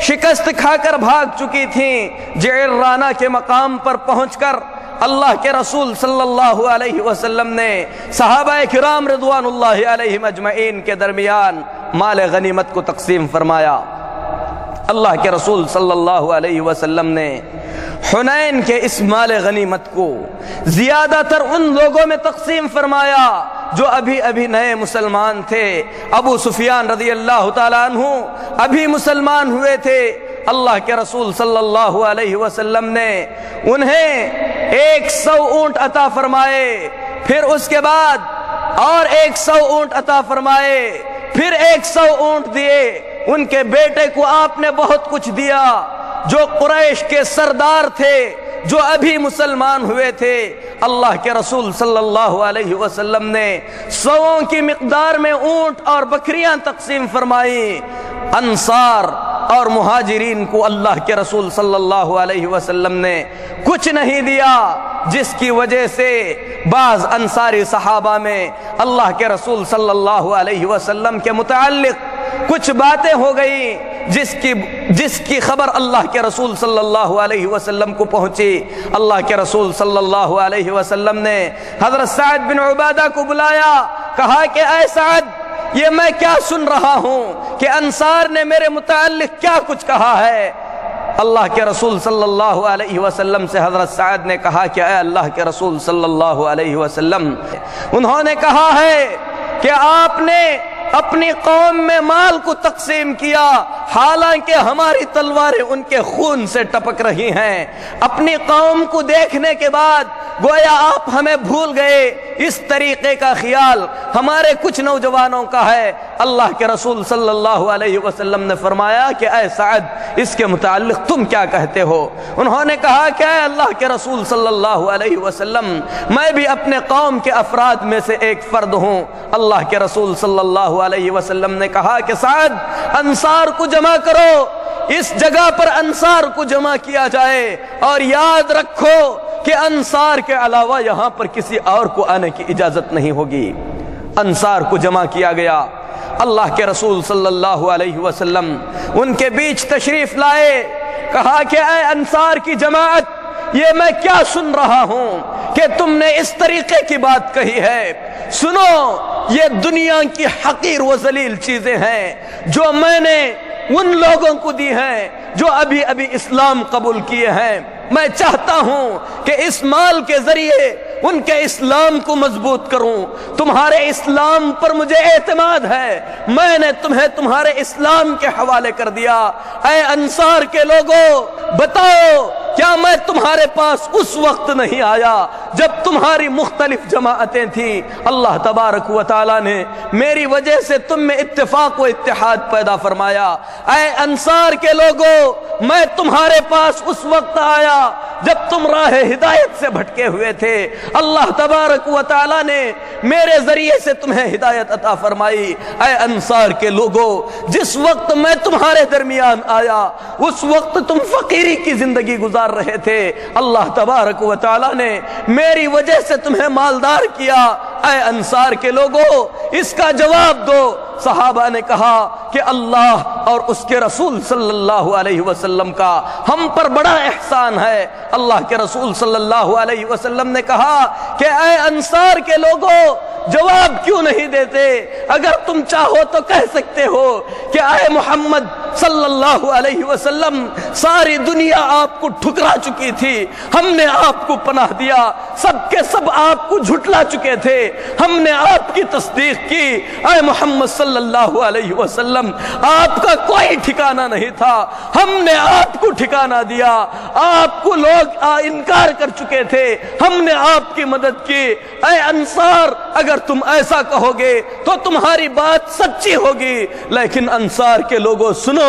شکست کھا کر بھاگ چکی تھیں، جعرانہ کے مقام پر پہنچ کر اللہ کے رسول صلی اللہ علیہ وسلم نے صحابہ کرام رضوان اللہ علیہم اجمعین کے درمیان مال غنیمت کو تقسیم فرمایا۔ اللہ کے رسول صلی اللہ علیہ وسلم نے حنین کے اس مال غنیمت کو زیادہ تر ان لوگوں میں تقسیم فرمایا جو ابھی نئے مسلمان تھے۔ ابو سفیان رضی اللہ تعالیٰ عنہ ابھی مسلمان ہوئے تھے۔ اللہ کے رسول صلی اللہ علیہ وسلم نے انہیں 100 اونٹ عطا فرمائے، پھر اس کے بعد اور 100 اونٹ عطا فرمائے، پھر 100 اونٹ دیے۔ ان کے بیٹے کو آپ نے بہت کچھ دیا۔ جو قریش کے سردار تھے، جو ابھی مسلمان ہوئے تھے، اللہ کے رسول صلی اللہ علیہ وسلم نے 100 کی مقدار میں اونٹ اور بکریاں تقسیم فرمائیں۔ انصار اور مہاجرین کو اللہ کے رسول صلی اللہ علیہ وسلم نے کچھ نہیں دیا، جس کی وجہ سے بعض انصاری صحابہ میں اللہ کے رسول صلی اللہ علیہ وسلم کے متعلق کچھ باتیں ہو گئیں، جس کی خبر اللہ کے رسول صلی اللہ علیہ وسلم کو پہنچی۔ اللہ کے رسول صلی اللہ علیہ وسلم نے حضرت سعد بن عبادہ کو بلایا، کہا کہ اے سعد، یہ میں کیا سن رہا ہوں کہ انصار نے میرے متعلق کیا کچھ کہا ہے؟ اللہ کے رسول صلی اللہ علیہ وسلم سے حضرت سعد نے کہا کہ اے اللہ کے رسول صلی اللہ علیہ وسلم، انہوں نے کہا ہے کہ آپ نے اپنی قوم میں مال کو تقسیم کیا، حالانکہ ہماری تلواریں ان کے خون سے ٹپک رہی ہیں۔ اپنی قوم کو دیکھنے کے بعد گویا آپ ہمیں بھول گئے۔ اس طریقے کا خیال ہمارے کچھ نوجوانوں کا ہے۔ اللہ کے رسول صلی اللہ علیہ وسلم نے فرمایا کہ اے سعد، اس کے متعلق تم کیا کہتے ہو؟ انہوں نے کہا کہ اے اللہ کے رسول صلی اللہ علیہ وسلم، میں بھی اپنے قوم کے افراد میں سے ایک فرد ہوں۔ اللہ کے رسول صلی اللہ علیہ وسلم نے کہا کہ سعد، انصار کو جمع کرو، اس جگہ پر انصار کو جمع کیا جائے، اور یاد رکھو کہ انصار کے علاوہ یہاں پر کسی اور کو آنے کی اجازت نہیں ہوگی۔ انصار کو جمع کیا گیا۔ اللہ کے رسول صلی اللہ علیہ وسلم ان کے بیچ تشریف لائے، کہا کہ اے انصار کی جماعت، یہ میں کیا سن رہا ہوں کہ تم نے اس طریقے کی بات کہی ہے؟ سنو، یہ دنیا کی حقیر و ذلیل چیزیں ہیں جو میں نے ان لوگوں کو دی ہیں جو ابھی اسلام قبول کیے ہیں۔ میں چاہتا ہوں کہ اس مال کے ذریعے ان کے اسلام کو مضبوط کروں۔ تمہارے اسلام پر مجھے اعتماد ہے، میں نے تمہیں تمہارے اسلام کے حوالے کر دیا۔ اے انصار کے لوگوں، بتاؤ، کیا میں تمہارے پاس اس وقت نہیں آیا جب تمہاری مختلف جماعتیں تھیں؟ اللہ تبارک و تعالی نے میری وجہ سے تم میں اتفاق و اتحاد پیدا فرمایا۔ اے انصار کے لوگوں، میں تمہارے پاس اس وقت آیا جب تم راہ ہدایت سے بھٹکے ہوئے تھے۔ اللہ تبارک و تعالی نے میرے ذریعے سے تمہیں ہدایت عطا فرمائی۔ اے انصار کے لوگوں، جس وقت میں تمہارے درمیان آیا اس وقت تم فقیری کی زندگی گزار رہے تھے۔ اللہ تبارک و تعالی نے میری وجہ سے تمہیں مالدار کیا۔ اے انصار کے لوگوں، اس کا جواب دو۔ صحابہ نے کہا کہ اللہ اور اس کے رسول صلی اللہ علیہ وسلم کا ہم پر بڑا احسان ہے۔ اللہ کے رسول صلی اللہ علیہ وسلم نے کہا کہ اے انصار کے لوگوں، جواب کیوں نہیں دیتے؟ اگر تم چاہو تو کہہ سکتے ہو کہ اے محمد صلی اللہ علیہ وسلم، ساری دنیا آپ کو ٹھکرا چکی تھی، ہم نے آپ کو پناہ دیا، سب کے سب آپ کو جھٹلا چکے تھے، ہم نے آپ کی تصدیق کی۔ اے محمد صلی اللہ علیہ وسلم، آپ کا کوئی ٹھکانہ نہیں تھا، ہم نے آپ کو ٹھکانہ دیا، آپ کو لوگ انکار کر چکے تھے، ہم نے آپ کی مدد کی۔ اے انصار، اگر تم ایسا کہو گے تو تمہاری بات سچی ہوگی، لیکن انصار کے لوگوں سنو،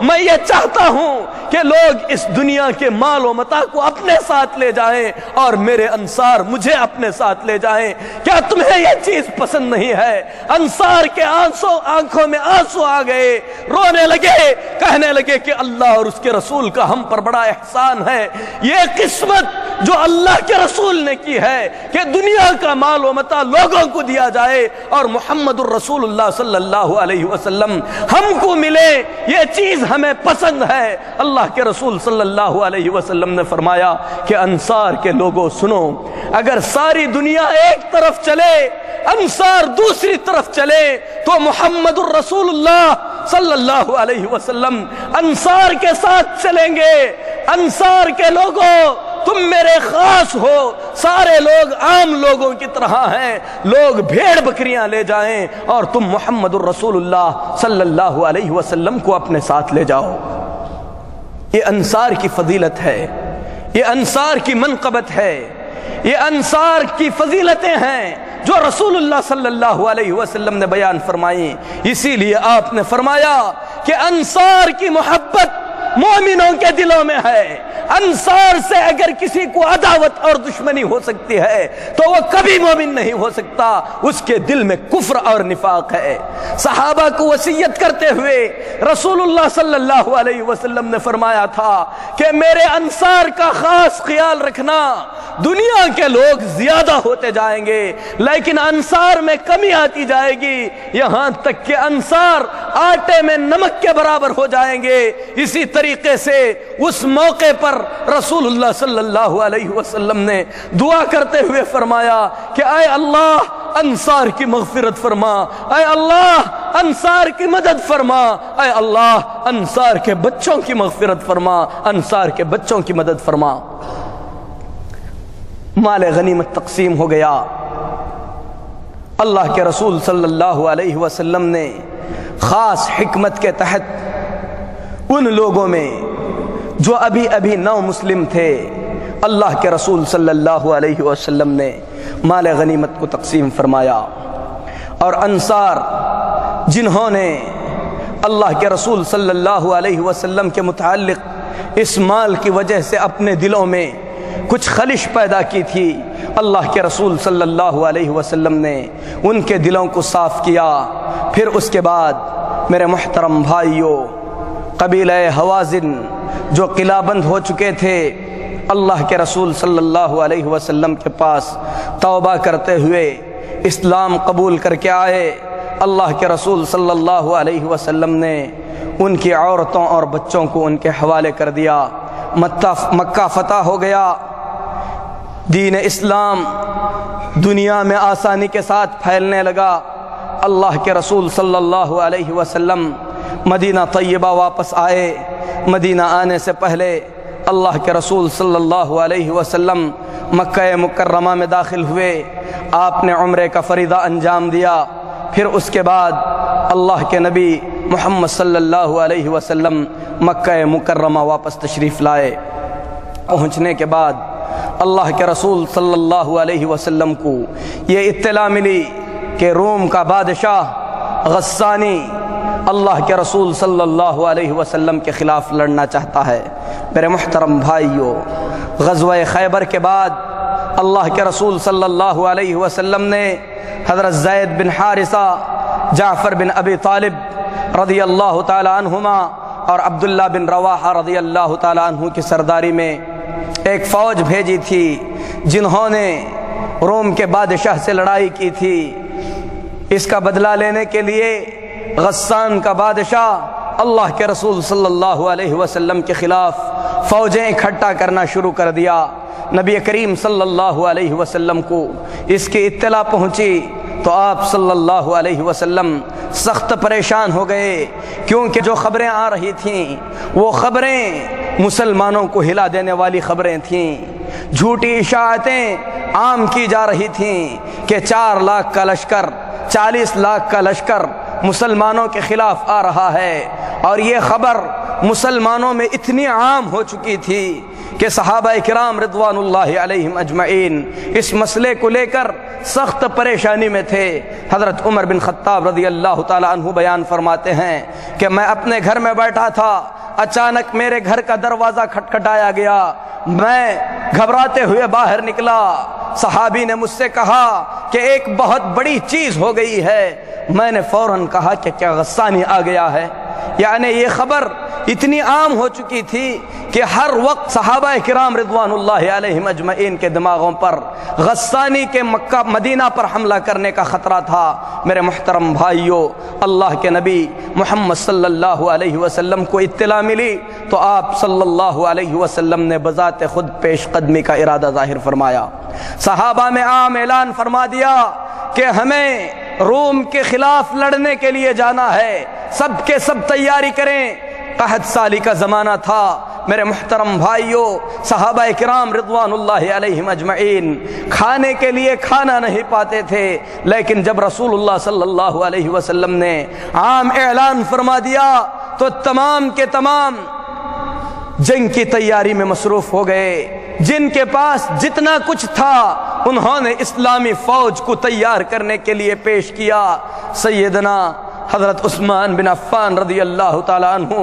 میں یہ چاہتا ہوں کہ لوگ اس دنیا کے مال و متاع کو اپنے ساتھ لے جائیں اور میرے انصار مجھے اپنے ساتھ لے جائیں۔ کیا تمہیں یہ چیز پسند نہیں ہے؟ انصار کے آنکھوں میں آنسو آ گئے، رونے لگے، کہنے لگے کہ اللہ اور اس کے رسول کا ہم پر بڑا احسان ہے۔ یہ قسمت جو اللہ کے رسول نے کی ہے کہ دنیا کا مال و متاع لوگوں کو دیا جائے اور محمد الرسول اللہ صلی اللہ علیہ وسلم ہم کو ملے، یہ چیز ہمیں پسند ہے۔ اللہ کے رسول صلی اللہ علیہ وسلم نے فرمایا کہ انصار کے لوگوں سنو، اگر ساری دنیا ایک طرف چلے، انصار دوسری طرف چلے، تو محمد الرسول اللہ صلی اللہ علیہ وسلم انصار کے ساتھ چلیں گے۔ انصار کے لوگوں تم میرے خاص ہو، سارے لوگ عام لوگوں کی طرح ہیں، لوگ بھیڑ بکریاں لے جائیں اور تم محمد الرسول اللہ صلی اللہ علیہ وسلم کو اپنے ساتھ لے جاؤ۔ یہ انصار کی فضیلت ہے، یہ انصار کی منقبت ہے، یہ انصار کی فضیلتیں ہیں جو رسول اللہ صلی اللہ علیہ وسلم نے بیان فرمائی۔ اسی لیے آپ نے فرمایا کہ انصار کی محبت مومنوں کے دلوں میں ہے۔ انصار سے اگر کسی کو عداوت اور دشمنی ہو سکتی ہے تو وہ کبھی مومن نہیں ہو سکتا، اس کے دل میں کفر اور نفاق ہے۔ صحابہ کو وصیت کرتے ہوئے رسول اللہ صلی اللہ علیہ وسلم نے فرمایا تھا کہ میرے انصار کا خاص خیال رکھنا، دنیا کے لوگ زیادہ ہوتے جائیں گے لیکن انصار میں کمی آتی جائے گی، یہاں تک کہ انصار آٹے میں نمک کے برابر ہو جائیں گے۔ اسی طریقے سے اس موقع پر رسول اللہ صلی اللہ علیہ وسلم نے دعا کرتے ہوئے فرمایا کہ اے اللہ انصار کی مغفرت فرما، اے اللہ انصار کی مدد فرما، اے اللہ انصار کے بچوں کی مغفرت فرما، انصار کے بچوں کی مدد فرما۔ مال غنیمت تقسیم ہو گیا۔ اللہ کے رسول صلی اللہ علیہ وسلم نے خاص حکمت کے تحت ان لوگوں میں جو ابھی نو مسلم تھے، اللہ کے رسول صلی اللہ علیہ وسلم نے مال غنیمت کو تقسیم فرمایا، اور انصار جنہوں نے اللہ کے رسول صلی اللہ علیہ وسلم کے متعلق اس مال کی وجہ سے اپنے دلوں میں کچھ خلش پیدا کی تھی، اللہ کے رسول صلی اللہ علیہ وسلم نے ان کے دلوں کو صاف کیا۔ پھر اس کے بعد میرے محترم بھائیوں، قبیلہ حوازن جو قلعہ بند ہو چکے تھے، اللہ کے رسول صلی اللہ علیہ وسلم کے پاس توبہ کرتے ہوئے اسلام قبول کر کے آئے۔ اللہ کے رسول صلی اللہ علیہ وسلم نے ان کی عورتوں اور بچوں کو ان کے حوالے کر دیا۔ مکہ فتح ہو گیا، دین اسلام دنیا میں آسانی کے ساتھ پھیلنے لگا۔ اللہ کے رسول صلی اللہ علیہ وسلم مدینہ طیبہ واپس آئے۔ مدینہ آنے سے پہلے اللہ کے رسول صلی اللہ علیہ وسلم مکہ مکرمہ میں داخل ہوئے، آپ نے عمرے کا فریضہ انجام دیا۔ پھر اس کے بعد اللہ کے نبی محمد صلی اللہ علیہ وسلم مکہ مکرمہ واپس تشریف لائے۔ پہنچنے کے بعد اللہ کے رسول صلی اللہ علیہ وسلم کو یہ اطلاع ملی کہ روم کا بادشاہ غسانی اللہ کے رسول صلی اللہ علیہ وسلم کے خلاف لڑنا چاہتا ہے۔ میرے محترم بھائیوں، غزوہ خیبر کے بعد اللہ کے رسول صلی اللہ علیہ وسلم نے حضرت زید بن حارثہ، جعفر بن ابی طالب رضی اللہ تعالی عنہما اور عبداللہ بن رواحہ رضی اللہ تعالی عنہ کی سرداری میں ایک فوج بھیجی تھی، جنہوں نے روم کے بادشاہ سے لڑائی کی تھی۔ اس کا بدلہ لینے کے لیے غسان کا بادشاہ اللہ کے رسول صلی اللہ علیہ وسلم کے خلاف فوجیں اکٹھا کرنا شروع کر دیا۔ نبی کریم صلی اللہ علیہ وسلم کو اس کی اطلاع پہنچی تو آپ صلی اللہ علیہ وسلم سخت پریشان ہو گئے، کیونکہ جو خبریں آ رہی تھیں وہ خبریں مسلمانوں کو ہلا دینے والی خبریں تھیں۔ جھوٹی اشاعتیں عام کی جا رہی تھیں کہ 4 لاکھ کا لشکر، 40 لاکھ کا لشکر مسلمانوں کے خلاف آ رہا ہے، اور یہ خبر مسلمانوں میں اتنی عام ہو چکی تھی کہ صحابہ کرام رضوان اللہ علیہم اجمعین اس مسئلے کو لے کر سخت پریشانی میں تھے۔ حضرت عمر بن خطاب رضی اللہ تعالی عنہ بیان فرماتے ہیں کہ میں اپنے گھر میں بیٹھا تھا، اچانک میرے گھر کا دروازہ کھٹکھٹایا گیا، میں گھبراتے ہوئے باہر نکلا، صحابی نے مجھ سے کہا کہ ایک بہت بڑی چیز ہو گئی ہے۔ میں نے فوراً کہا کہ کیا غسانی آ گیا ہے؟ یعنی یہ خبر اتنی عام ہو چکی تھی کہ ہر وقت صحابہ کرام رضوان اللہ علیہم اجمعین کے دماغوں پر غسانی کے مکہ مدینہ پر حملہ کرنے کا خطرہ تھا۔ میرے محترم بھائیوں، اللہ کے نبی محمد صلی اللہ علیہ وسلم کو اطلاع ملی تو آپ صلی اللہ علیہ وسلم نے بذات خود پیش قدمی کا ارادہ ظاہر فرمایا۔ صحابہ میں عام اعلان فرما دیا کہ ہمیں روم کے خلاف لڑنے کے لیے جانا ہے، سب کے سب تیاری کریں۔ قحط سالی کا زمانہ تھا۔ میرے محترم بھائیوں، صحابہ کرام رضوان اللہ علیہم اجمعین کھانے کے لیے کھانا نہیں پاتے تھے، لیکن جب رسول اللہ صلی اللہ علیہ وسلم نے عام اعلان فرما دیا تو تمام کے تمام جنگ کی تیاری میں مصروف ہو گئے۔ جن کے پاس جتنا کچھ تھا انہوں نے اسلامی فوج کو تیار کرنے کے لیے پیش کیا۔ سیدنا حضرت عثمان بن عفان رضی اللہ تعالیٰ عنہ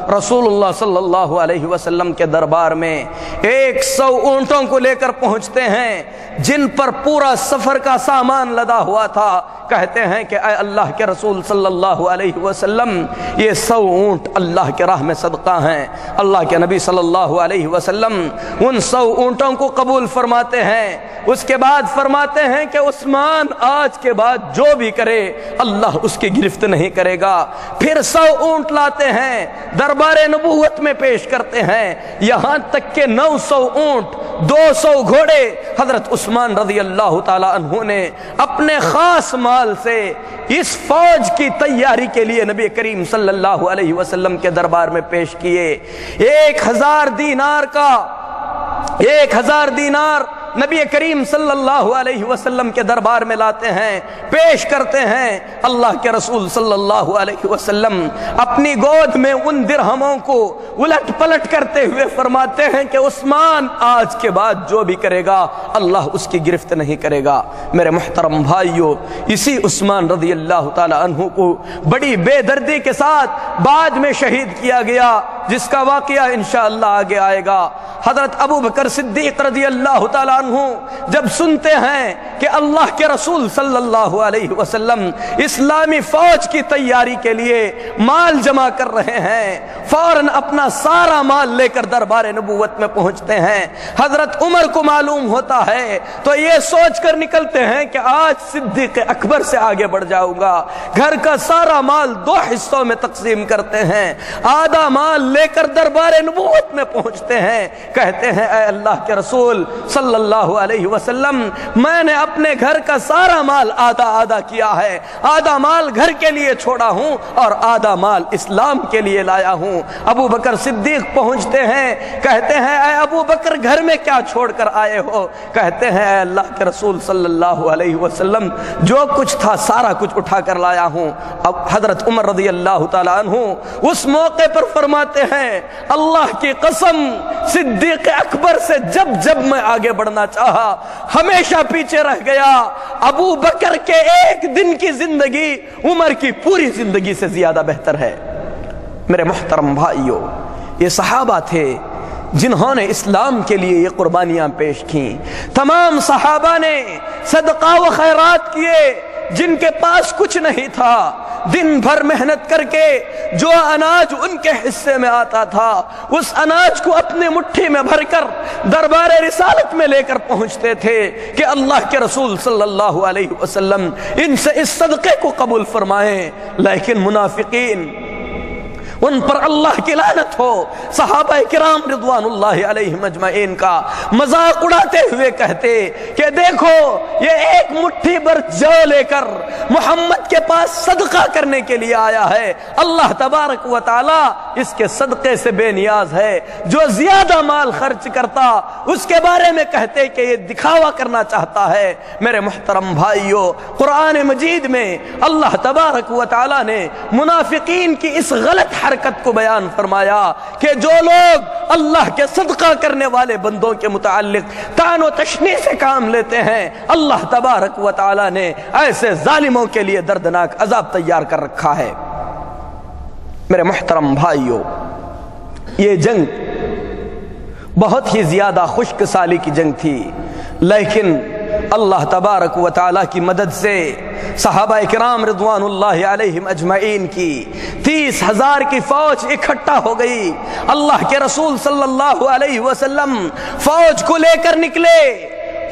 رسول اللہ صلی اللہ علیہ وسلم کے دربار میں 100 اونٹوں کو لے کر پہنچتے ہیں جن پر پورا سفر کا سامان لدا ہوا تھا۔ کہتے ہیں کہ اے اللہ کے رسول صلی اللہ علیہ وسلم، یہ 100 اونٹ اللہ کے راہ میں صدقہ ہیں۔ اللہ کے نبی صلی اللہ علیہ وسلم ان 100 اونٹوں کو قبول فرماتے ہیں۔ اس کے بعد فرماتے ہیں کہ عثمان آج کے بعد جو بھی کرے اللہ اس کی گرفت نہیں کرے گا۔ پھر 100 اونٹ لاتے ہیں، دربار نبوت میں پیش کرتے ہیں، یہاں تک کہ 900 اونٹ 200 گھوڑے حضرت عثمان رضی اللہ تعالی عنہ نے اپنے خاص مال سے اس فوج کی تیاری کے لیے نبی کریم صلی اللہ علیہ وسلم کے دربار میں پیش کیے۔ 1000 دینار نبی کریم صلی اللہ علیہ وسلم کے دربار میں لاتے ہیں، پیش کرتے ہیں۔ اللہ کے رسول صلی اللہ علیہ وسلم اپنی گود میں ان درہموں کو الٹ پلٹ کرتے ہوئے فرماتے ہیں کہ عثمان آج کے بعد جو بھی کرے گا اللہ اس کی گرفت نہیں کرے گا۔ میرے محترم بھائیوں، اسی عثمان رضی اللہ تعالی عنہ کو بڑی بے دردی کے ساتھ بعد میں شہید کیا گیا، جس کا واقعہ انشاءاللہ آگے آئے گا۔ حضرت ابو بکر صدیق رضی اللہ تعالی عنہ جب سنتے ہیں کہ اللہ کے رسول صلی اللہ علیہ وسلم اسلامی فوج کی تیاری کے لیے مال جمع کر رہے ہیں، فوراً اپنا سارا مال لے کر دربار نبوت میں پہنچتے ہیں۔ حضرت عمر کو معلوم ہوتا ہے تو یہ سوچ کر نکلتے ہیں کہ آج صدیق اکبر سے آگے بڑھ جاؤں گا۔ گھر کا سارا مال 2 حصوں میں تقسیم کرتے ہیں، آدھا مال لے کر دربار نبوت میں پہنچتے ہیں۔ کہتے ہیں اے اللہ کے رسول صلی اللہ علیہ وسلم، میں نے اپنے گھر کا سارا مال آدھا کیا ہے، آدھا مال گھر کے لیے چھوڑا ہوں اور آدھا مال اسلام کے لیے لایا ہوں۔ ابو بکر صدیق پہنچتے ہیں، کہتے ہیں اے ابو بکر گھر میں کیا چھوڑ کر آئے ہو؟ کہتے ہیں اے اللہ کے رسول صلی اللہ علیہ وسلم، جو کچھ تھا سارا کچھ اٹھا کر لایا ہوں۔ اب حضرت عمر رضی اللہ تعالی عنہ اس موقع پر فرماتے ہیں اللہ کی قسم، صدیق اکبر سے جب میں آگے بڑھنا چاہا ہمیشہ پیچھے رہ گیا۔ ابو بکر کے ایک دن کی زندگی عمر کی پوری زندگی سے زیادہ بہتر ہے۔ میرے محترم بھائیوں، یہ صحابہ تھے جنہوں نے اسلام کے لیے یہ قربانیاں پیش کیں۔ تمام صحابہ نے صدقہ و خیرات کیے، جن کے پاس کچھ نہیں تھا دن بھر محنت کر کے جو اناج ان کے حصے میں آتا تھا اس اناج کو اپنی مٹھی میں بھر کر دربار رسالت میں لے کر پہنچتے تھے کہ اللہ کے رسول صلی اللہ علیہ وسلم ان سے اس صدقے کو قبول فرمائیں۔ لیکن منافقین، ان پر اللہ کی لعنت ہو، صحابہ کرام رضوان اللہ علیہم اجمعین کا مذاق اڑاتے ہوئے کہتے کہ دیکھو یہ ایک مٹھی بھر جو لے کر محمد کے پاس صدقہ کرنے کے لیے آیا ہے، اللہ تبارک و تعالی اس کے صدقے سے بے نیاز ہے۔ جو زیادہ مال خرچ کرتا اس کے بارے میں کہتے کہ یہ دکھاوا کرنا چاہتا ہے۔ میرے محترم بھائیوں، قرآن مجید میں اللہ تبارک و تعالی نے منافقین کی اس غلط حرکت کو بیان فرمایا کہ جو لوگ اللہ کے صدقہ کرنے والے بندوں کے متعلق طعن و تشنیع سے کام لیتے ہیں، اللہ تبارک و تعالی نے ایسے ظالموں کے لیے دردناک عذاب تیار کر رکھا ہے۔ میرے محترم بھائیوں، یہ جنگ بہت ہی زیادہ خشک سالی کی جنگ تھی، لیکن اللہ تبارک و تعالی کی مدد سے صحابہ کرام رضوان اللہ علیہم اجمعین کی 30,000 کی فوج اکٹھا ہو گئی۔ اللہ کے رسول صلی اللہ علیہ وسلم فوج کو لے کر نکلے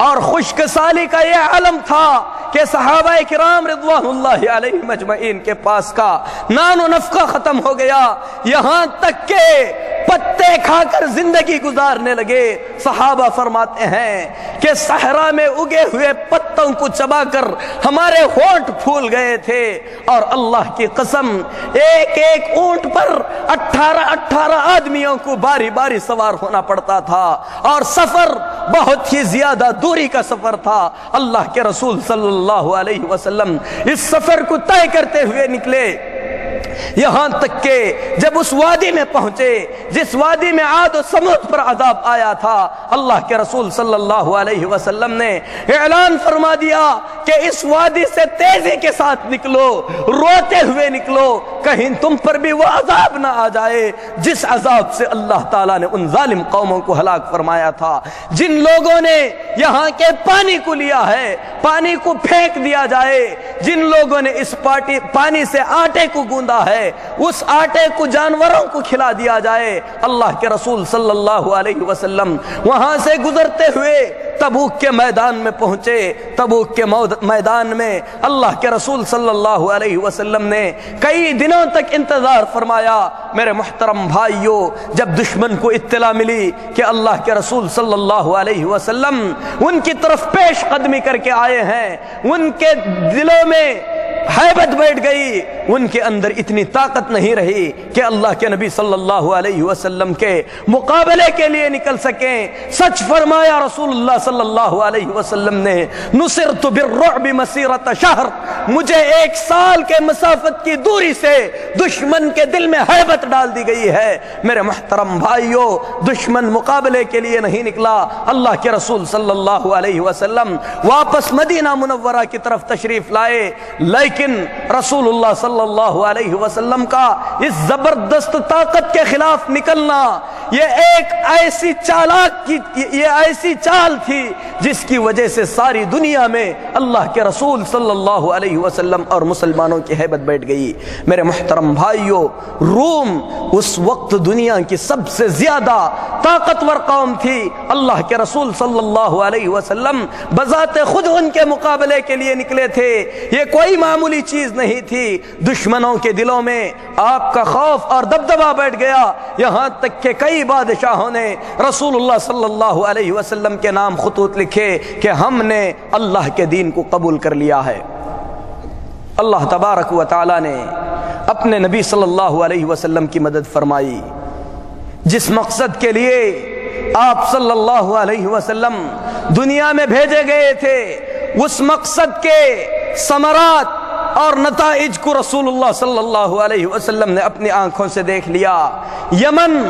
اور خوشک سالی کا یہ علم تھا کہ صحابہ کرام رضوان اللہ علیہم اجمعین کے پاس کا نان و نفقہ ختم ہو گیا، یہاں تک کہ پتے کھا کر زندگی گزارنے لگے۔ صحابہ فرماتے ہیں کہ صحرا میں اگے ہوئے پتوں کو چبا کر ہمارے ہونٹ پھول گئے تھے، اور اللہ کی قسم ایک ایک اونٹ پر 18 آدمیوں کو باری باری سوار ہونا پڑتا تھا، اور سفر بہت ہی زیادہ دوری کا سفر تھا۔ اللہ کے رسول صلی اللہ علیہ وسلم اس سفر کو طے کرتے ہوئے نکلے، یہاں تک کہ جب اس وادی میں پہنچے جس وادی میں عاد و سمود پر عذاب آیا تھا، اللہ کے رسول صلی اللہ علیہ وسلم نے اعلان فرما دیا کہ اس وادی سے تیزی کے ساتھ نکلو، روتے ہوئے نکلو، کہیں تم پر بھی وہ عذاب نہ آ جائے جس عذاب سے اللہ تعالیٰ نے ان ظالم قوموں کو ہلاک فرمایا تھا۔ جن لوگوں نے یہاں کے پانی کو لیا ہے، پانی کو پھینک دیا جائے، جن لوگوں نے اس پانی سے آٹے کو گوندا ہے، اس آٹے کو جانوروں کو کھلا دیا جائے۔ اللہ کے رسول صلی اللہ علیہ وسلم وہاں سے گزرتے ہوئے تبوک کے میدان میں پہنچے۔ تبوک کے میدان میں اللہ کے رسول صلی اللہ علیہ وسلم نے کئی دنوں تک انتظار فرمایا۔ میرے محترم بھائیوں، جب دشمن کو اطلاع ملی کہ اللہ کے رسول صلی اللہ علیہ وسلم ان کی طرف پیش قدمی کر کے آئے ہیں، ان کے دلوں میں ہیبت بیٹھ گئی، ان کے اندر اتنی طاقت نہیں رہی کہ اللہ کے نبی صلی اللہ علیہ وسلم کے مقابلے کے لیے نکل سکیں۔ سچ فرمایا رسول اللہ صلی اللہ علیہ وسلم نے، نصرت بالرعب مسیرۃ شہر، مجھے 1 سال کے مسافت کی دوری سے دشمن کے دل میں ہیبت ڈال دی گئی ہے۔ میرے محترم بھائیوں، دشمن مقابلے کے لیے نہیں نکلا، اللہ کے رسول صلی اللہ علیہ وسلم واپس مدینہ منورہ کی طرف تشریف لائے، لیکن رسول اللہ صلی اللہ علیہ وسلم کا اس زبردست طاقت کے خلاف نکلنا یہ ایک ایسی ایسی چال تھی جس کی وجہ سے ساری دنیا میں اللہ کے رسول صلی اللہ علیہ وسلم اور مسلمانوں کی ہیبت بیٹھ گئی۔ میرے محترم بھائیوں، روم اس وقت دنیا کی سب سے زیادہ طاقتور قوم تھی۔ اللہ کے رسول صلی اللہ علیہ وسلم بذات خود ان کے مقابلے کے لیے نکلے تھے، یہ کوئی معمولی چیز نہیں تھی۔ دشمنوں کے دلوں میں آپ کا خوف اور دبدبا بیٹھ گیا، یہاں تک کہ کئی بادشاہوں نے رسول اللہ صلی اللہ علیہ وسلم کے نام خطوط لکھے کہ ہم نے اللہ کے دین کو قبول کر لیا ہے۔ اللہ تبارک و تعالی نے اپنے نبی صلی اللہ علیہ وسلم کی مدد فرمائی۔ جس مقصد کے لیے آپ صلی اللہ علیہ وسلم دنیا میں بھیجے گئے تھے، اس مقصد کے ثمرات اور نتائج کو رسول اللہ صلی اللہ علیہ وسلم نے اپنی آنکھوں سے دیکھ لیا۔ یمن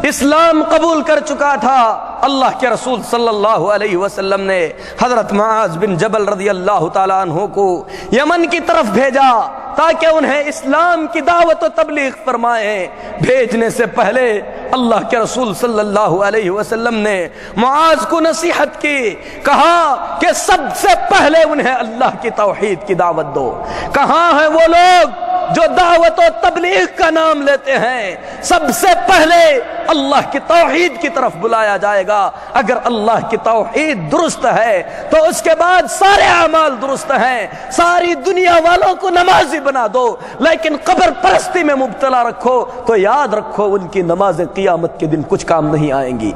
اسلام قبول کر چکا تھا، اللہ کے رسول صلی اللہ علیہ وسلم نے حضرت معاذ بن جبل رضی اللہ تعالیٰ عنہ کو یمن کی طرف بھیجا تاکہ انہیں اسلام کی دعوت و تبلیغ فرمائیں۔ بھیجنے سے پہلے اللہ کے رسول صلی اللہ علیہ وسلم نے معاذ کو نصیحت کی، کہا کہ سب سے پہلے انہیں اللہ کی توحید کی دعوت دو۔ کہاں ہیں وہ لوگ جو دعوت و تبلیغ کا نام لیتے ہیں؟ سب سے پہلے اللہ کی توحید کی طرف بلایا جائے گا۔ اگر اللہ کی توحید درست ہے تو اس کے بعد سارے اعمال درست ہیں۔ ساری دنیا والوں کو نمازی بنا دو، لیکن قبر پرستی میں مبتلا رکھو تو یاد رکھو ان کی نمازیں قیامت کے دن کچھ کام نہیں آئیں گی۔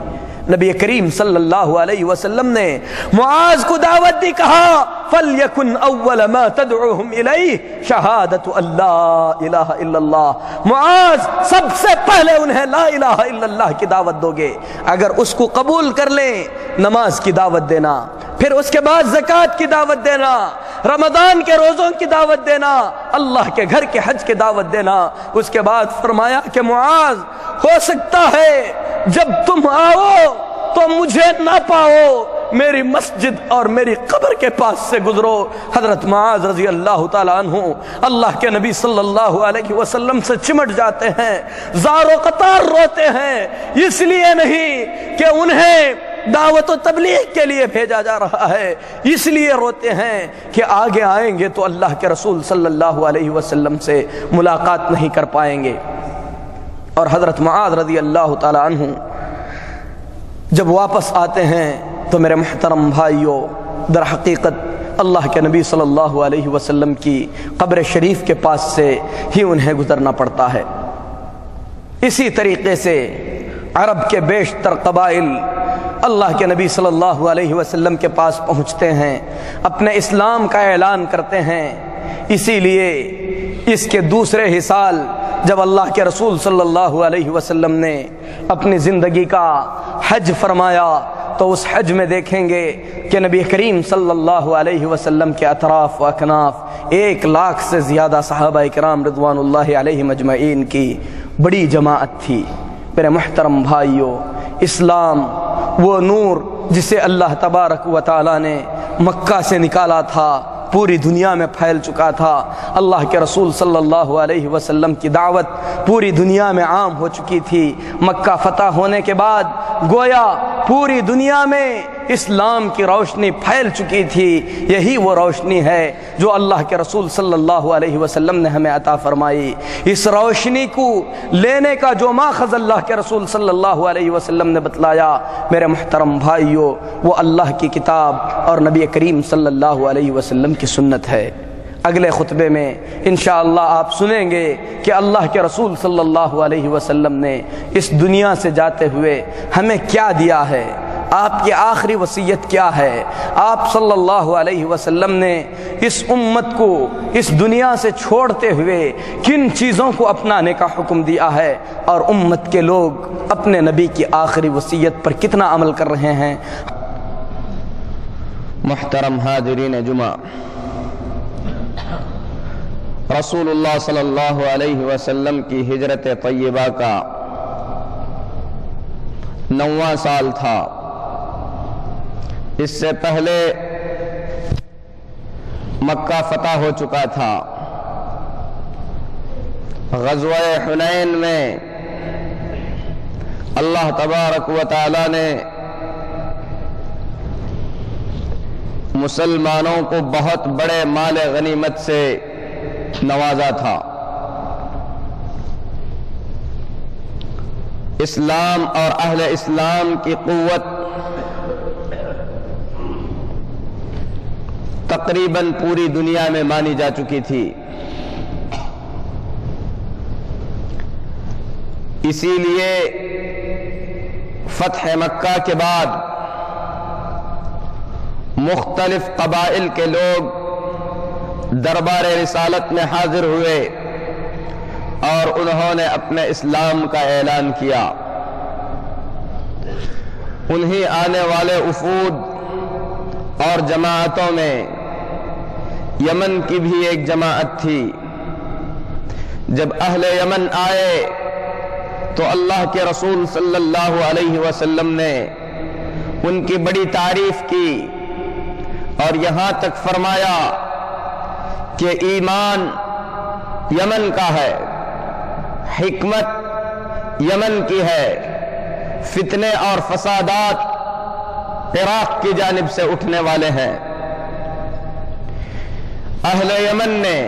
نبی کریم صلی اللہ علیہ وسلم نے معاذ کو دعوت دی، کہا فَلْيَكُنْ أَوَّلَ مَا تَدْعُوهُمْ إِلَيْهِ شَهَادَةُ أَن لَا إِلَهَ إِلَّا اللَّهُ۔ معاذ سب سے پہلے انہیں لا الہ الا اللہ کی دعوت دو گے، اگر اس کو قبول کر لیں نماز کی دعوت دینا، پھر اس کے بعد زکوٰۃ کی دعوت دینا، رمضان کے روزوں کی دعوت دینا، اللہ کے گھر کے حج کی دعوت دینا۔ اس کے بعد فرمایا کہ معاذ ہو سکتا ہے جب تم آؤ تو مجھے نہ پاؤ، میری مسجد اور میری قبر کے پاس سے گزرو۔ حضرت معاذ رضی اللہ تعالیٰ عنہ اللہ کے نبی صلی اللہ علیہ وسلم سے چمٹ جاتے ہیں، زار و قطار روتے ہیں، اس لیے نہیں کہ انہیں دعوت و تبلیغ کے لیے بھیجا جا رہا ہے، اس لیے روتے ہیں کہ آگے آئیں گے تو اللہ کے رسول صلی اللہ علیہ وسلم سے ملاقات نہیں کر پائیں گے۔ اور حضرت معاذ رضی اللہ تعالی عنہ جب واپس آتے ہیں تو میرے محترم بھائیوں، در حقیقت اللہ کے نبی صلی اللہ علیہ وسلم کی قبر شریف کے پاس سے ہی انہیں گزرنا پڑتا ہے۔ اسی طریقے سے عرب کے بیشتر قبائل اللہ کے نبی صلی اللہ علیہ وسلم کے پاس پہنچتے ہیں، اپنے اسلام کا اعلان کرتے ہیں۔ اسی لیے اس کے دوسرے ہی سال جب اللہ کے رسول صلی اللہ علیہ وسلم نے اپنی زندگی کا حج فرمایا تو اس حج میں دیکھیں گے کہ نبی کریم صلی اللہ علیہ وسلم کے اطراف و اکناف 1,00,000 سے زیادہ صحابہ کرام رضوان اللہ علیہم اجمعین کی بڑی جماعت تھی۔ میرے محترم بھائیوں، اسلام وہ نور جسے اللہ تبارک و تعالی نے مکہ سے نکالا تھا پوری دنیا میں پھیل چکا تھا۔ اللہ کے رسول صلی اللہ علیہ وسلم کی دعوت پوری دنیا میں عام ہو چکی تھی۔ مکہ فتح ہونے کے بعد گویا پوری دنیا میں اسلام کی روشنی پھیل چکی تھی۔ یہی وہ روشنی ہے جو اللہ کے رسول صلی اللہ علیہ وسلم نے ہمیں عطا فرمائی۔ اس روشنی کو لینے کا جو ماخذ اللہ کے رسول صلی اللہ علیہ وسلم نے بتلایا، میرے محترم بھائیوں، وہ اللہ کی کتاب اور نبی کریم صلی اللہ علیہ وسلم کی سنت ہے۔ اگلے خطبے میں انشاءاللہ آپ سنیں گے کہ اللہ کے رسول صلی اللہ علیہ وسلم نے اس دنیا سے جاتے ہوئے ہمیں کیا دیا ہے، آپ کی آخری وصیت کیا ہے، آپ صلی اللہ علیہ وسلم نے اس امت کو اس دنیا سے چھوڑتے ہوئے کن چیزوں کو اپنانے کا حکم دیا ہے، اور امت کے لوگ اپنے نبی کی آخری وصیت پر کتنا عمل کر رہے ہیں۔ محترم حاضرین جمعہ، رسول اللہ صلی اللہ علیہ وسلم کی ہجرت طیبہ کا 9واں سال تھا۔ اس سے پہلے مکہ فتح ہو چکا تھا۔ غزوہ حنین میں اللہ تبارک و تعالی نے مسلمانوں کو بہت بڑے مال غنیمت سے نوازا تھا۔ اسلام اور اہل اسلام کی قوت تقریباً پوری دنیا میں مانی جا چکی تھی۔ اسی لیے فتح مکہ کے بعد مختلف قبائل کے لوگ دربار رسالت میں حاضر ہوئے اور انہوں نے اپنے اسلام کا اعلان کیا۔ انہی آنے والے وفود اور جماعتوں میں یمن کی بھی ایک جماعت تھی۔ جب اہل یمن آئے تو اللہ کے رسول صلی اللہ علیہ وسلم نے ان کی بڑی تعریف کی اور یہاں تک فرمایا کہ ایمان یمن کا ہے، حکمت یمن کی ہے، فتنے اور فسادات عراق کی جانب سے اٹھنے والے ہیں۔ اہل یمن نے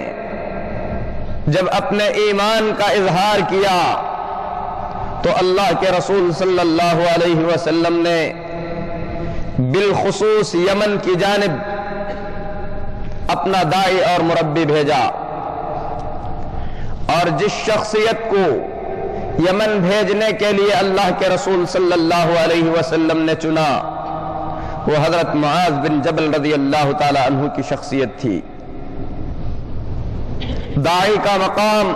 جب اپنے ایمان کا اظہار کیا تو اللہ کے رسول صلی اللہ علیہ وسلم نے بالخصوص یمن کی جانب اپنا داعی اور مربی بھیجا، اور جس شخصیت کو یمن بھیجنے کے لیے اللہ کے رسول صلی اللہ علیہ وسلم نے چنا وہ حضرت معاذ بن جبل رضی اللہ تعالی عنہ کی شخصیت تھی۔ داعی کا مقام،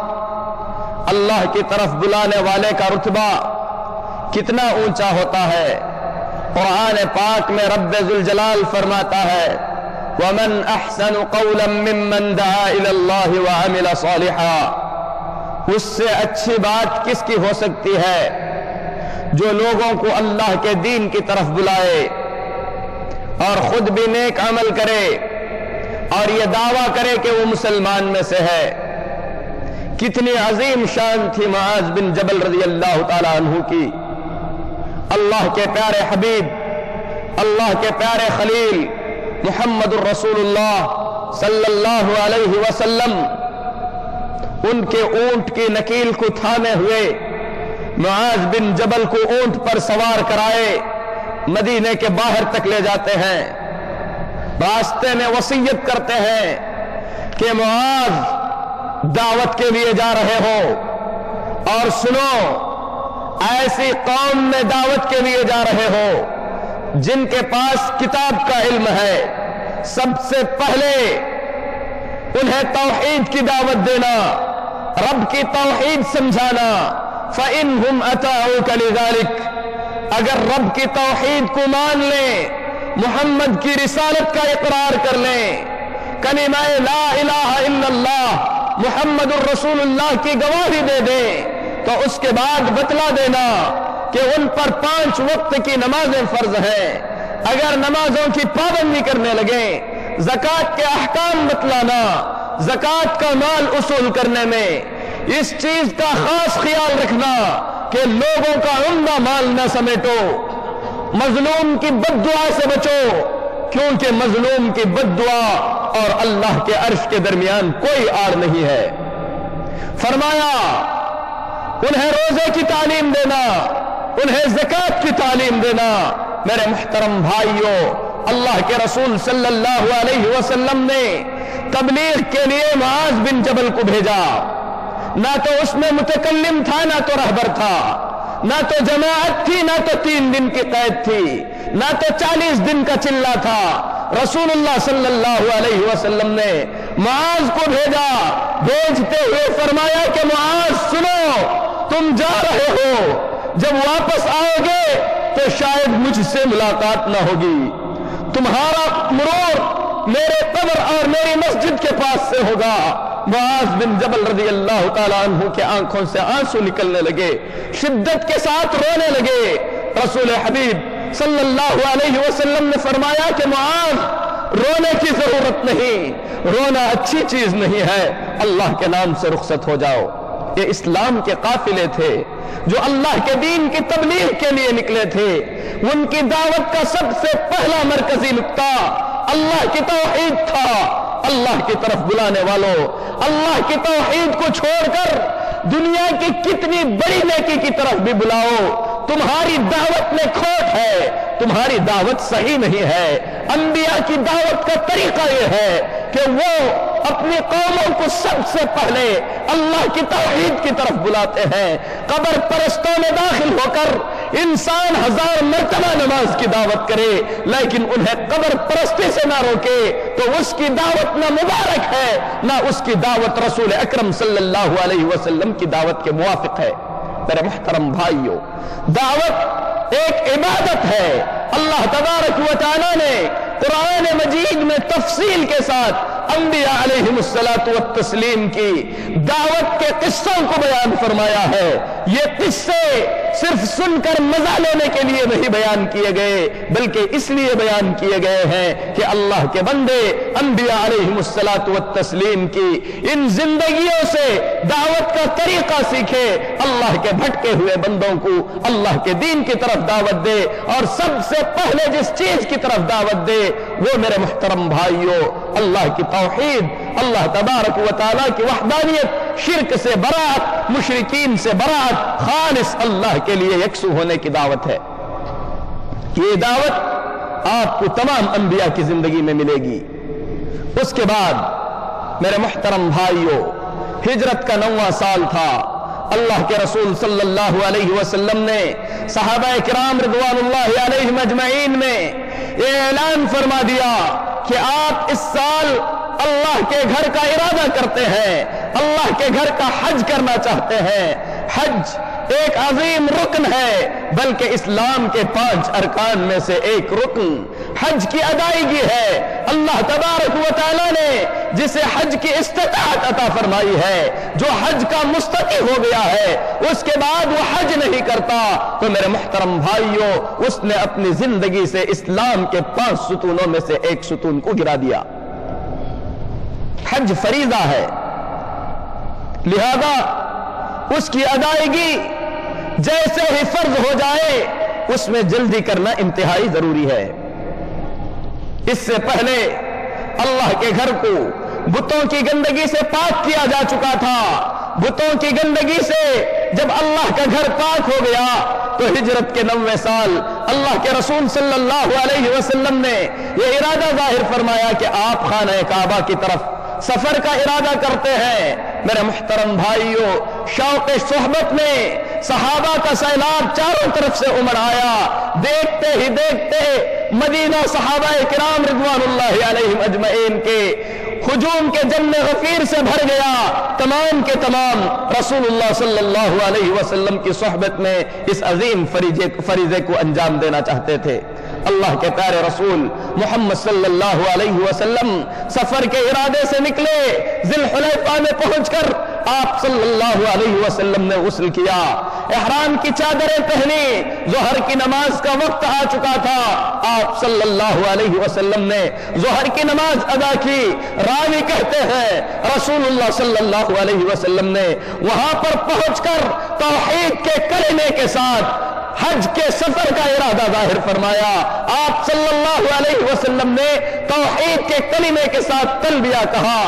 اللہ کی طرف بلانے والے کا رتبہ کتنا اونچا ہوتا ہے۔ قرآن پاک میں رب ذوالجلال فرماتا ہے وَمَنْ أَحْسَنُ قَوْلًا مِّمَّنْ دَعَا إِلَى اللَّهِ وَعَمِلَ صَالِحًا، اس سے اچھی بات کس کی ہو سکتی ہے جو لوگوں کو اللہ کے دین کی طرف بلائے اور خود بھی نیک عمل کرے اور یہ دعویٰ کرے کہ وہ مسلمان میں سے ہے۔ کتنی عظیم شان تھی معاذ بن جبل رضی اللہ تعالی عنہ کی۔ اللہ کے پیارے حبیب اللہ کے پیارے خلیل محمد الرسول اللہ صلی اللہ علیہ وسلم ان کے اونٹ کی نکیل کو تھامے ہوئے معاذ بن جبل کو اونٹ پر سوار کرائے مدینے کے باہر تک لے جاتے ہیں. راستے میں وصیت کرتے ہیں کہ معاذ دعوت کے لیے جا رہے ہو اور سنو ایسی قوم میں دعوت کے لیے جا رہے ہو جن کے پاس کتاب کا علم ہے. سب سے پہلے انہیں توحید کی دعوت دینا, رب کی توحید سمجھانا. فَإِنْهُمْ أَتَاعُوكَ لِذَلِكَ, اگر رب کی توحید کو مان لیں, محمد کی رسالت کا اقرار کر لیں, کلمہ لا الہ الا اللہ محمد الرسول اللہ کی گواہی دے دیں, تو اس کے بعد بتلا دینا کہ ان پر 5 وقت کی نمازیں فرض ہیں. اگر نمازوں کی پابندی کرنے لگیں, زکوٰۃ کے احکام بتلانا, زکوٰۃ کا مال اصول کرنے میں اس چیز کا خاص خیال رکھنا کہ لوگوں کا عمدہ مال نہ سمیٹو, مظلوم کی بد دعا سے بچو, کیونکہ مظلوم کی بد دعا اور اللہ کے عرش کے درمیان کوئی آڑ نہیں ہے. فرمایا انہیں روزے کی تعلیم دینا, انہیں زکوٰۃ کی تعلیم دینا. میرے محترم بھائیوں, اللہ کے رسول صلی اللہ علیہ وسلم نے تبلیغ کے لیے معاذ بن جبل کو بھیجا. نہ تو اس میں متکلم تھا, نہ تو رہبر تھا, نہ تو جماعت تھی, نہ تو 3 دن کی قید تھی, نہ تو 40 دن کا چلہ تھا. رسول اللہ صلی اللہ علیہ وسلم نے معاذ کو بھیجا. بھیجتے ہوئے فرمایا کہ معاذ سنو, تم جا رہے ہو, جب واپس آؤ گے تو شاید مجھ سے ملاقات نہ ہوگی, تمہارا مرور میرے قبر اور میری مسجد کے پاس سے ہوگا. معاذ بن جبل رضی اللہ تعالیٰ عنہ کے آنکھوں سے آنسو نکلنے لگے, شدت کے ساتھ رونے لگے. رسول حبیب صلی اللہ علیہ وسلم نے فرمایا کہ معاذ رونے کی ضرورت نہیں, رونا اچھی چیز نہیں ہے, اللہ کے نام سے رخصت ہو جاؤ. یہ اسلام کے قافلے تھے جو اللہ کے دین کی تبلیغ کے لیے نکلے تھے. ان کی دعوت کا سب سے پہلا مرکزی نقطہ اللہ کی توحید تھا. اللہ کی طرف بلانے والوں, اللہ کی توحید کو چھوڑ کر دنیا کی کتنی بڑی نیکی کی طرف بھی بلاؤ, تمہاری دعوت میں کھوٹ ہے, تمہاری دعوت صحیح نہیں ہے. انبیاء کی دعوت کا طریقہ یہ ہے کہ وہ اپنی قوموں کو سب سے پہلے اللہ کی توحید کی طرف بلاتے ہیں. قبر پرستوں میں داخل ہو کر انسان 1000 مرتبہ نماز کی دعوت کرے لیکن انہیں قبر پرستی سے نہ روکے تو اس کی دعوت نہ مبارک ہے, نہ اس کی دعوت رسول اکرم صلی اللہ علیہ وسلم کی دعوت کے موافق ہے. میرے محترم بھائیوں, دعوت ایک عبادت ہے. اللہ تبارک و تعالی نے قرآن مجید میں تفصیل کے ساتھ انبیاء علیہم الصلاۃ والتسلیم کی دعوت کے قصوں کو بیان فرمایا ہے. یہ قصے صرف سن کر مزہ لینے کے لیے نہیں بیان کیے گئے بلکہ اس لیے بیان کیے گئے ہیں کہ اللہ کے بندے انبیاء علیہم الصلاۃ والتسلیم کی ان زندگیوں سے دعوت کا طریقہ سیکھے, اللہ کے بھٹکے ہوئے بندوں کو اللہ کے دین کی طرف دعوت دے, اور سب سے پہلے جس چیز کی طرف دعوت دے وہ میرے محترم بھائیوں اللہ کی توحید, اللہ تبارک و تعالیٰ کی وحدانیت, شرک سے برات, مشرکین سے برات, خالص اللہ کے لیے یکسو ہونے کی دعوت ہے. یہ دعوت آپ کو تمام انبیاء کی زندگی میں ملے گی. اس کے بعد میرے محترم بھائیوں, ہجرت کا 9واں سال تھا. اللہ کے رسول صلی اللہ علیہ وسلم نے صحابہ کرام رضوان اللہ علیہم اجمعین میں یہ اعلان فرما دیا کہ آپ اس سال اللہ کے گھر کا ارادہ کرتے ہیں, اللہ کے گھر کا حج کرنا چاہتے ہیں. حج ایک عظیم رکن ہے بلکہ اسلام کے 5 ارکان میں سے ایک رکن حج کی ادائیگی ہے. اللہ تبارک و تعالی نے جسے حج کی استطاعت عطا فرمائی ہے, جو حج کا مستطیع ہو گیا ہے, اس کے بعد وہ حج نہیں کرتا تو میرے محترم بھائیوں اس نے اپنی زندگی سے اسلام کے 5 ستونوں میں سے ایک ستون کو گرا دیا. حج فریضہ ہے, لہذا اس کی ادائیگی جیسے ہی فرض ہو جائے اس میں جلدی کرنا انتہائی ضروری ہے۔ اس سے پہلے اللہ کے گھر کو بتوں کی گندگی سے پاک کیا جا چکا تھا۔ بتوں کی گندگی سے جب اللہ کا گھر پاک ہو گیا تو ہجرت کے 90 سال اللہ کے رسول صلی اللہ علیہ وسلم نے یہ ارادہ ظاہر فرمایا کہ آپ خانہ کعبہ کی طرف سفر کا ارادہ کرتے ہیں۔ میرے محترم بھائیوں، شوق صحبت میں صحابہ کا سیلاب چاروں طرف سے امڑ آیا۔ دیکھتے ہی دیکھتے مدینہ صحابہ کرام رضوان اللہ علیہم اجمعین کے ہجوم کے جم غفیر سے بھر گیا۔ تمام کے تمام رسول اللہ صلی اللہ علیہ وسلم کی صحبت میں اس عظیم فریضے کو انجام دینا چاہتے تھے۔ اللہ کے پیارے رسول محمد صلی اللہ علیہ وسلم سفر کے ارادے سے نکلے۔ ذی الحلیفہ میں پہنچ کر آپ صلی اللہ علیہ وسلم نے غسل کیا، احرام کی چادریں پہنی، ظہر کی نماز کا وقت آ چکا تھا۔ آپ صلی اللہ علیہ وسلم نے ظہر کی نماز ادا کی۔ راوی کہتے ہیں رسول اللہ صلی اللہ علیہ وسلم نے وہاں پر پہنچ کر توحید کے کلمے کے ساتھ حج کے سفر کا ارادہ ظاہر فرمایا۔ آپ صلی اللہ علیہ وسلم نے توحید کے کلمے کے ساتھ تلبیہ کہا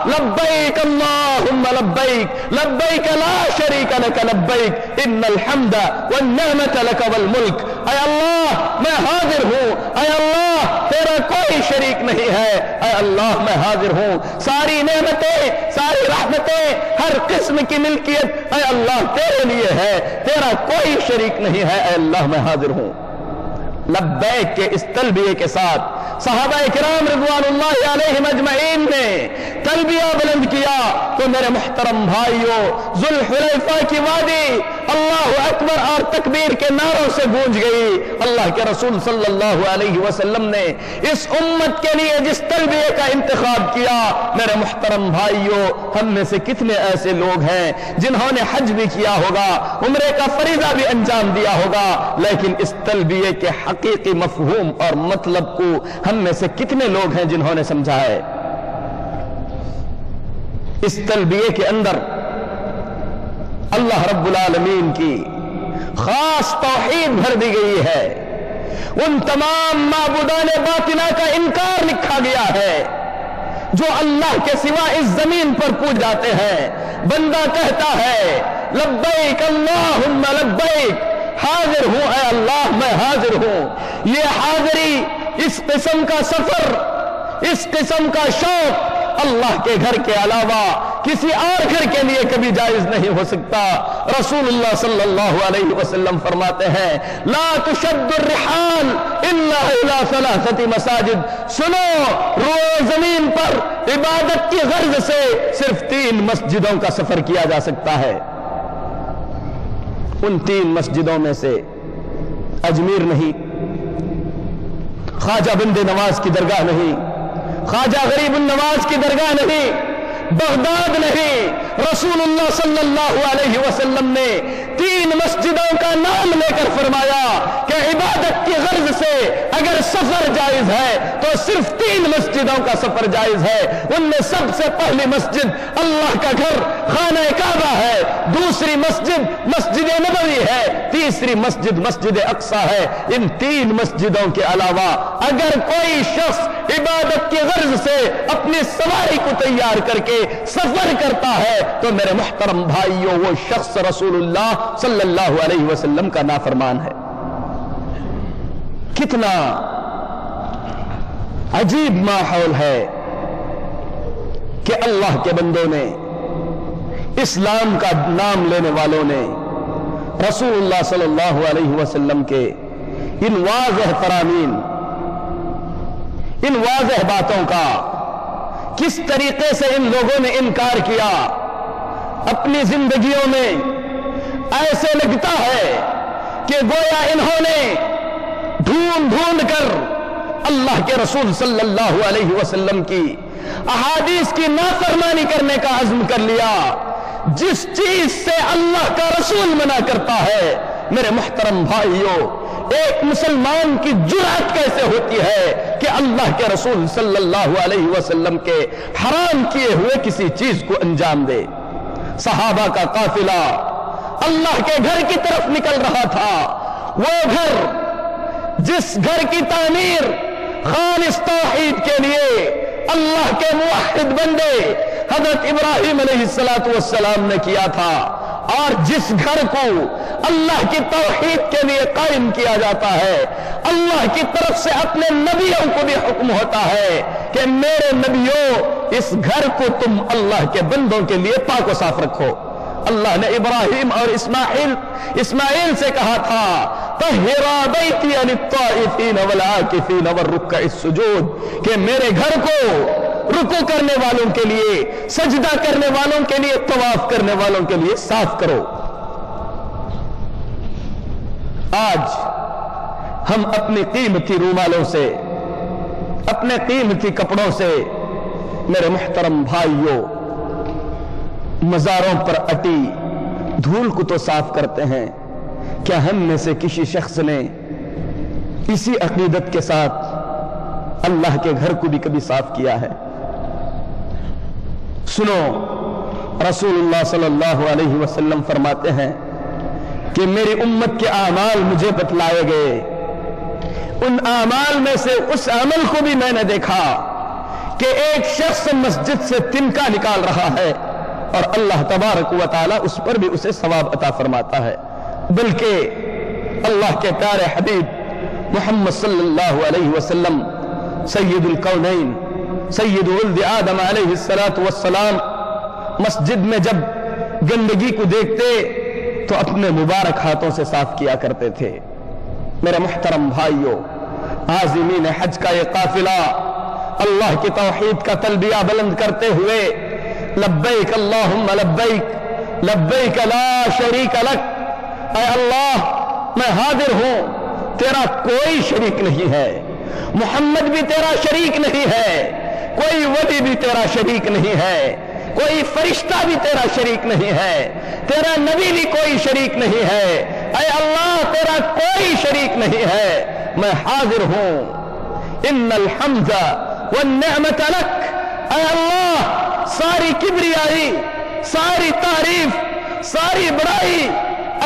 لبیک اللہم لبیک لبیک لا شریک لک لبیک ان الحمد والنعمت لک والملک۔ اے اللہ میں حاضر ہوں، اے اللہ تیرا کوئی شریک نہیں ہے، اے اللہ میں حاضر ہوں، ساری نعمتیں ساری رحمتیں ہر قسم کی ملکیت اے اللہ تیرے لیے ہے، تیرا کوئی شریک نہیں ہے، اے اللہ میں حاضر ہوں۔ لبیک کے اس تلبیے کے ساتھ صحابہ کرام رضوان اللہ علیہم اجمعین نے تلبیہ بلند کیا تو میرے محترم بھائیوں ذو الحلیفہ کی وادی اللہ اکبر اور تکبیر کے نعروں سے گونج گئی۔ اللہ کے رسول صلی اللہ علیہ وسلم نے اس امت کے لیے جس تلبیے کا انتخاب کیا، میرے محترم بھائیوں ہم میں سے کتنے ایسے لوگ ہیں جنہوں نے حج بھی کیا ہوگا، عمرے کا فریضہ بھی انجام دیا ہوگا، لیکن اس تلبیے کے حقیقی مفہوم اور مطلب کو ہم میں سے کتنے لوگ ہیں جنہوں نے سمجھا ہے؟ اس تلبیے کے اندر اللہ رب العالمین کی خاص توحید بھر دی گئی ہے، ان تمام معبودان باطنہ کا انکار لکھا گیا ہے جو اللہ کے سوا اس زمین پر پوج جاتے ہیں۔ بندہ کہتا ہے لبیک اللہم لبیک، حاضر ہوں اے اللہ میں حاضر ہوں۔ یہ حاضری، اس قسم کا سفر، اس قسم کا شوق اللہ کے گھر کے علاوہ کسی اور گھر کے لیے کبھی جائز نہیں ہو سکتا۔ رسول اللہ صلی اللہ علیہ وسلم فرماتے ہیں لا تشد الرحال الا الى ثلاثة مساجد، سنو روئے زمین پر عبادت کی غرض سے صرف 3 مسجدوں کا سفر کیا جا سکتا ہے۔ ان 3 مسجدوں میں سے اجمیر نہیں، خواجہ بند نواز کی درگاہ نہیں، خواجہ غریب النواز کی درگاہ نہیں، بغداد نہیں، رسول اللہ صلی اللہ علیہ وسلم نے 3 مسجدوں کا نام لے کر فرمایا کہ عبادت کی غرض سے اگر سفر جائز ہے تو صرف 3 مسجدوں کا سفر جائز ہے۔ ان میں سب سے پہلی مسجد اللہ کا گھر خانہ کعبہ ہے، دوسری مسجد مسجد نبوی ہے، تیسری مسجد مسجد اقصی ہے۔ ان 3 مسجدوں کے علاوہ اگر کوئی شخص عبادت کی غرض سے اپنی سواری کو تیار کر کے سفر کرتا ہے تو میرے محترم بھائیوں وہ شخص رسول اللہ صلی اللہ علیہ وسلم کا نافرمان ہے۔ کتنا عجیب ماحول ہے کہ اللہ کے بندوں نے، اسلام کا نام لینے والوں نے رسول اللہ صلی اللہ علیہ وسلم کے ان واضح فرامین، ان واضح باتوں کا کس طریقے سے ان لوگوں نے انکار کیا۔ اپنی زندگیوں میں ایسے لگتا ہے کہ گویا انہوں نے ڈھونڈ ڈھونڈ کر اللہ کے رسول صلی اللہ علیہ وسلم کی احادیث کی نافرمانی کرنے کا عزم کر لیا۔ جس چیز سے اللہ کا رسول منع کرتا ہے، میرے محترم بھائیوں ایک مسلمان کی جرأت کیسے ہوتی ہے کہ اللہ کے رسول صلی اللہ علیہ وسلم کے حرام کیے ہوئے کسی چیز کو انجام دے۔ صحابہ کا قافلہ اللہ کے گھر کی طرف نکل رہا تھا، وہ گھر جس گھر کی تعمیر خالص توحید کے لیے اللہ کے موحد بندے حضرت ابراہیم علیہ السلام نے کیا تھا، اور جس گھر کو اللہ کی توحید کے لیے قائم کیا جاتا ہے، اللہ کی طرف سے اپنے نبیوں کو بھی حکم ہوتا ہے کہ میرے نبیوں اس گھر کو تم اللہ کے بندوں کے لیے پاک و صاف رکھو۔ اللہ نے ابراہیم اور اسماعیل سے کہا تھا طہرا بیتی للطائفین والعاکفین والرکع السجود، کہ میرے گھر کو رکوع کرنے والوں کے لیے، سجدہ کرنے والوں کے لیے، طواف کرنے والوں کے لیے صاف کرو۔ آج ہم اپنی قیمتی رومالوں سے، اپنے قیمتی کپڑوں سے میرے محترم بھائیوں مزاروں پر اٹی دھول کو تو صاف کرتے ہیں، کیا ہم میں سے کسی شخص نے اسی عقیدت کے ساتھ اللہ کے گھر کو بھی کبھی صاف کیا ہے؟ سنو، رسول اللہ صلی اللہ علیہ وسلم فرماتے ہیں کہ میری امت کے اعمال مجھے بتلائے گئے، ان اعمال میں سے اس عمل کو بھی میں نے دیکھا کہ ایک شخص مسجد سے تنکا نکال رہا ہے اور اللہ تبارک و تعالی اس پر بھی اسے ثواب عطا فرماتا ہے، بلکہ اللہ کے پیارے حبیب محمد صلی اللہ علیہ وسلم سید الکونین سید ولد آدم علیہ السلام مسجد میں جب گندگی کو دیکھتے تو اپنے مبارک ہاتھوں سے صاف کیا کرتے تھے۔ میرے محترم بھائیوں، عازمین حج کا یہ قافلہ اللہ کی توحید کا تلبیہ بلند کرتے ہوئے لبیک اللہم لبیک لبیک لا شریک لک، اے اللہ میں حاضر ہوں، تیرا کوئی شریک نہیں ہے، محمد بھی تیرا شریک نہیں ہے، کوئی ولی بھی تیرا شریک نہیں ہے، کوئی فرشتہ بھی تیرا شریک نہیں ہے، تیرا نبی بھی کوئی شریک نہیں ہے، اے اللہ تیرا کوئی شریک نہیں ہے، میں حاضر ہوں، ان الحمد والنعمت لک، اے اللہ ساری کبریائی، ساری تعریف، ساری بڑائی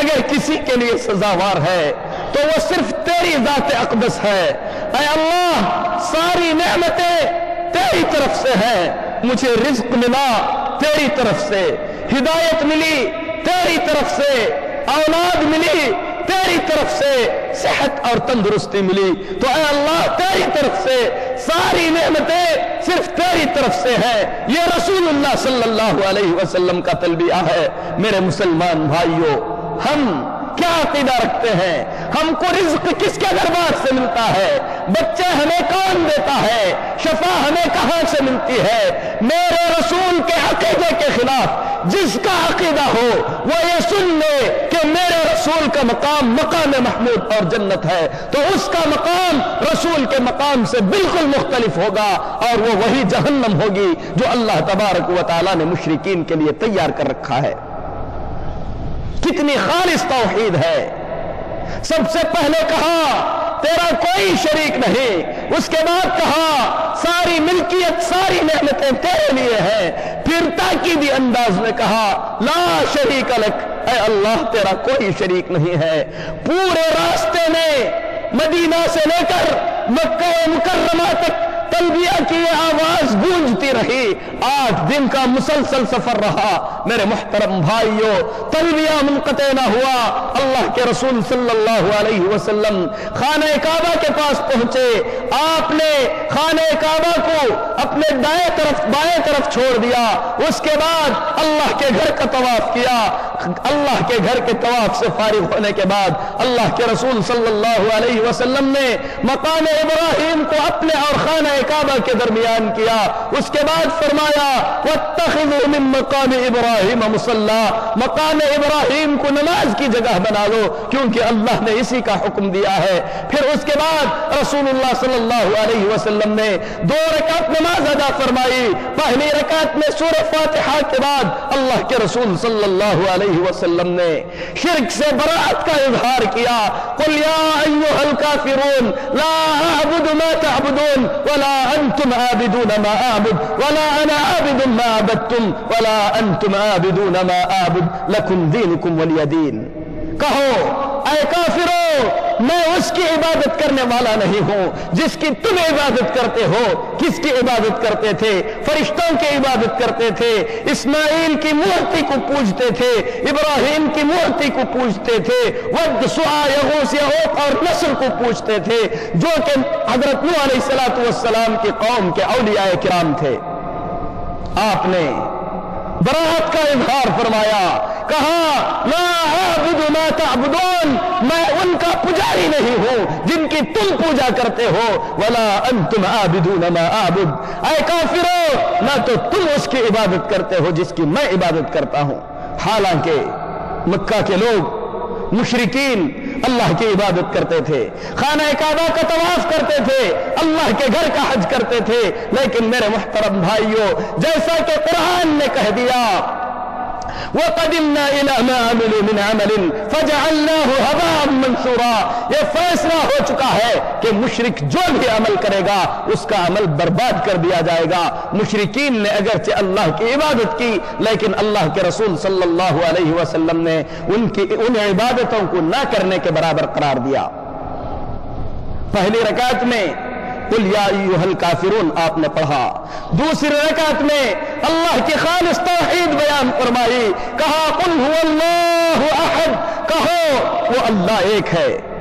اگر کسی کے لیے سزاوار ہے تو وہ صرف تیری ذات اقدس ہے، اے اللہ ساری نعمتیں تیری طرف سے ہیں، مجھے رزق ملا تیری طرف سے، ہدایت ملی تیری طرف سے، اولاد ملی تیری طرف سے، صحت اور تندرستی ملی تو اے اللہ تیری طرف سے، ساری نعمتیں صرف تیری طرف سے ہیں۔ یہ رسول اللہ صلی اللہ علیہ وسلم کا تلبیہ ہے۔ میرے مسلمان بھائیوں، ہم کیا عقیدہ رکھتے ہیں؟ ہم کو رزق کس کے دربار سے ملتا ہے؟ بچے ہمیں کون دیتا ہے؟ شفا ہمیں کہاں سے ملتی ہے؟ میرے رسول کے عقیدے کے خلاف جس کا عقیدہ ہو وہ یہ سن لے کہ میرے رسول کا مقام مقام محمود اور جنت ہے، تو اس کا مقام رسول کے مقام سے بالکل مختلف ہوگا، اور وہ وہی جہنم ہوگی جو اللہ تبارک و تعالیٰ نے مشرکین کے لیے تیار کر رکھا ہے۔ کتنی خالص توحید ہے۔ سب سے پہلے کہا تیرا کوئی شریک نہیں، اس کے بعد کہا ساری ملکیت، ساری نعمتیں تیرے لیے ہیں، پھر تاکیدی انداز میں کہا لا شریک لک، اے اللہ تیرا کوئی شریک نہیں ہے۔ پورے راستے میں مدینہ سے لے کر مکہ مکرمہ تک تلبیہ کی یہ آواز گونجتی رہی، 8 دن کا مسلسل سفر رہا۔ میرے محترم بھائیوں، تلبیہ منقطع نہ ہوا۔ اللہ کے رسول صلی اللہ علیہ وسلم خانہ کعبہ کے پاس پہنچے، آپ نے خانہ کعبہ کو اپنے دائیں طرف بائیں طرف چھوڑ دیا، اس کے بعد اللہ کے گھر کا طواف کیا۔ اللہ کے گھر کے طواف سے فارغ ہونے کے بعد اللہ کے رسول صلی اللہ علیہ وسلم نے مقام ابراہیم کو اپنے اور خانہ کعبہ کے درمیان کیا۔ اس کے بعد فرمایا واتخذوا من مقام ابراہیم مصلی، مقام ابراہیم کو نماز کی جگہ بنا دو کیونکہ اللہ نے اسی کا حکم دیا ہے۔ پھر اس کے بعد رسول اللہ صلی اللہ علیہ وسلم نے 2 رکعت نماز ادا فرمائی۔ پہلی رکعت میں سورہ فاتحہ کے بعد اللہ کے رسول صلی اللہ علیہ وسلم نے شرک سے برات کا اظہار کیا۔ قل یا ایھا الکافرون لا اعبد ما تعبدون ولا انتم عابدون ما اعبد ولا انا عابد ما عبدتم ولا انتم عابدون ما اعبد لکم دینکم ولی دین۔ کہو اے کافرو میں اس کی عبادت کرنے والا نہیں ہوں جس کی تم عبادت کرتے ہو۔ کس کی عبادت کرتے تھے؟ فرشتوں کی عبادت کرتے تھے، اسماعیل کی مورتی کو پوجتے تھے، ابراہیم کی مورتی کو پوجتے تھے، ود، سعا، یغوث، یعوق اور نصر کو پوجتے تھے، جو کہ حضرت نوح علیہ السلام کی قوم کے اولیاء کرام تھے۔ آپ نے براءت کا اظہار فرمایا، کہا لا اعبد ما تعبدون، میں ان کا پجاری نہیں ہوں جن کی تم پوجا کرتے ہو، ولا انتم عابدون ما اعبد، اے کافرو نہ تو تم اس کی عبادت کرتے ہو جس کی میں عبادت کرتا ہوں۔ حالانکہ مکہ کے لوگ مشرکین اللہ کی عبادت کرتے تھے، خانہ کعبہ کا طواف کرتے تھے، اللہ کے گھر کا حج کرتے تھے، لیکن میرے محترم بھائیوں، جیسا کہ قرآن نے کہہ دیا وَقَدِمْنَا إِلَى مَا عَمِلُوا مِنْ عَمَلٍ فَجَعَلْنَاهُ هَبَاءً مَنْثُورًا، یہ فیصلہ ہو چکا ہے کہ مشرک جو بھی عمل کرے گا اس کا عمل برباد کر دیا جائے گا۔ مشرکین نے اگرچہ اللہ کی عبادت کی، لیکن اللہ کے رسول صلی اللہ علیہ وسلم نے ان عبادتوں کو نہ کرنے کے برابر قرار دیا۔ پہلی رکعت میں قل یا ایھا الکافرون آپ نے پڑھا، دوسری رکعت میں اللہ کی خالص توحید بیان فرمائی، کہا قل هو اللہ احد، کہو وہ اللہ ایک ہے۔